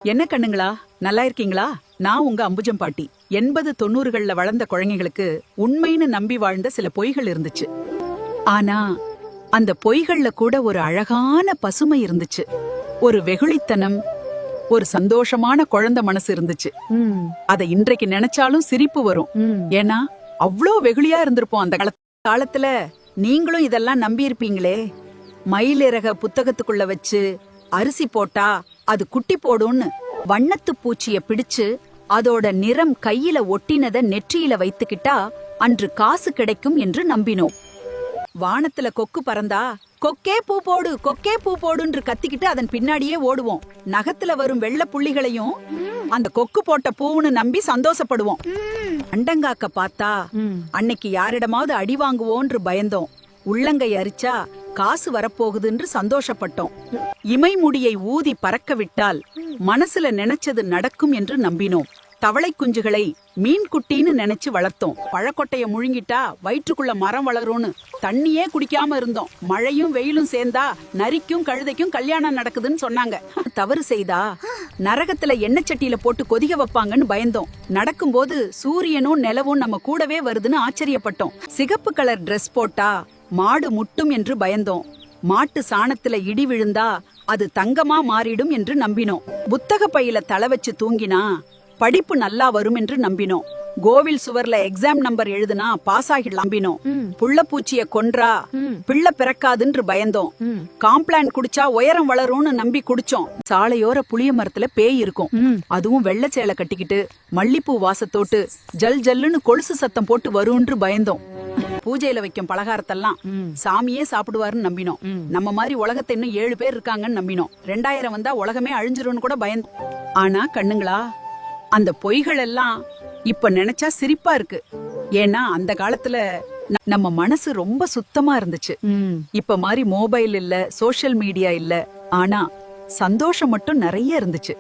என்ன கண்ணுங்களா, நல்லா இருக்கீங்களா? நான் உங்க அம்புஜம் பாட்டி. 80, 90கள்ல வளர்ந்த குழந்தைகளுக்கு உண்மைன்னு நம்பி வாழ்ந்த சில பொய்கள் இருந்துச்சு. ஆனா அந்த பொய்கள்ல கூட ஒரு அழகான பசுமை இருந்துச்சு. ஒரு வெகுளித்தனம், ஒரு சந்தோஷமான குழந்தை மனசு இருந்துச்சு. அத இன்றைக்கு நினைச்சாலும் சிரிப்பு வரும். ஏன்னா அவ்ளோ வெகுளியா இருந்திருப்போம் அந்த காலத்துல. நீங்களும் இதெல்லாம் நம்பி இருப்பீங்களே. மயிலிறக புத்தகத்துக்குள்ள வச்சு அரிசி போட்டா அது குட்டி போடும்னு, வண்ணத்து பூச்சிய பிடிச்சு அதோட நிறம் கையில ஒட்டினத நெற்றியில வைத்துக்கிட்டா அன்று காசு கிடைக்கும் என்று நம்பினோம். வானத்துல கொக்கு பறந்தா கொக்கே பூ போடு, கொக்கே பூ போடுன்னு கத்திக்கிட்டு அதன் பின்னாடியே ஓடுவோம். நகத்துல வரும் வெள்ள புள்ளிகளையும் அந்த கொக்கு போட்ட பூவுன்னு நம்பி சந்தோஷப்படுவோம். அண்டங்காக்க பார்த்தா அன்னைக்கு யாரிடமாவது அடி வாங்குவோன்று பயந்தோம். உள்ளங்கை அரிச்சா காசு வரப்போகுதுன்னு சந்தோஷப்பட்டோம். இமை முடியை ஊதி பறக்க விட்டால் மனசுல நினைச்சது நடக்கும் என்று நம்பினோம். தவளை குஞ்சுகளை மீன் குட்டின்னு நினைச்சு வளர்த்தோம். பழக்கொட்டைய முழுங்கிட்டா வயிற்றுக்குள்ள மரம் வளரும்னு தண்ணியே குடிக்காம இருந்தோம். மழையும் வெயிலும் சேர்ந்தா நரிக்கும் கழுதைக்கும் கல்யாணம் நடக்குதுன்னு சொன்னாங்க. தவறு செய்தா நரகத்துல எண்ணெய் சட்டியில போட்டு கொதிக்க வைப்பாங்கன்னு பயந்தோம். நடக்கும்போது சூரியனும் நிலவும் நம்ம கூடவே வருதுன்னு ஆச்சரியப்பட்டோம். சிகப்பு கலர் டிரெஸ் போட்டா மாடு முட்டும் என்று பயந்தோம். மாட்டு சாணத்துல இடி விழுந்தா அது தங்கமா மாறிடும் என்று நம்பினோம். புத்தக பையில தலை வச்சு தூங்கினா படிப்பு நல்லா வரும் என்று நம்பினோம். கோவில் சுவர்ல எக்ஸாம் நம்பர் எழுதுனா பாஸ் ஆகிடலாம் நம்பினோம். புள்ளப்பூச்சிய கொன்றா பிள்ளை பிறக்காதுன்னு பயந்தோம். காம்ப்ளான் குடிச்சா உயரம் வளரும்னு நம்பி குடிச்சோம். சாலையோர புளிய மரத்துல பேய் இருக்கும். அதுவும் வெள்ளை சேலை கட்டிக்கிட்டு மல்லிப்பூ வாசத்தோட்டு ஜல் ஜல்லுன்னு கொலுசு சத்தம் போட்டு வரும்ன்று பயந்தோம். பூஜையில வைக்கும் பலகாரத்தெல்லாம் சாமியே சாப்பிடுவாருன்னு நம்பினோம். நம்ம மாதிரி உலகத்தை இன்னும் 7 பேர் இருக்காங்கன்னு நம்பினோம். 2000 வந்தா உலகமே அழிஞ்சிரும்னு கூட பயந்தோம். ஆனா கண்ணுங்களா, அந்த பொய்கள் எல்லாம் இப்ப நினைச்சா சிரிப்பா இருக்கு. ஏன்னா அந்த காலத்துல நம்ம மனசு ரொம்ப சுத்தமா இருந்துச்சு. இப்ப மாதிரி மொபைல் இல்ல, சோஷியல் மீடியா இல்ல. ஆனா சந்தோஷம் மட்டும் நிறைய இருந்துச்சு.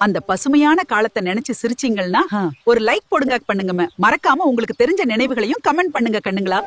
அந்த பசுமையான காலத்தை நினைச்சு சிரிச்சீங்கன்னா ஒரு லைக் போடுங்க பண்ணுங்க. மறக்காம உங்களுக்கு தெரிஞ்ச நினைவுகளையும் கமெண்ட் பண்ணுங்க கண்ணுங்களா.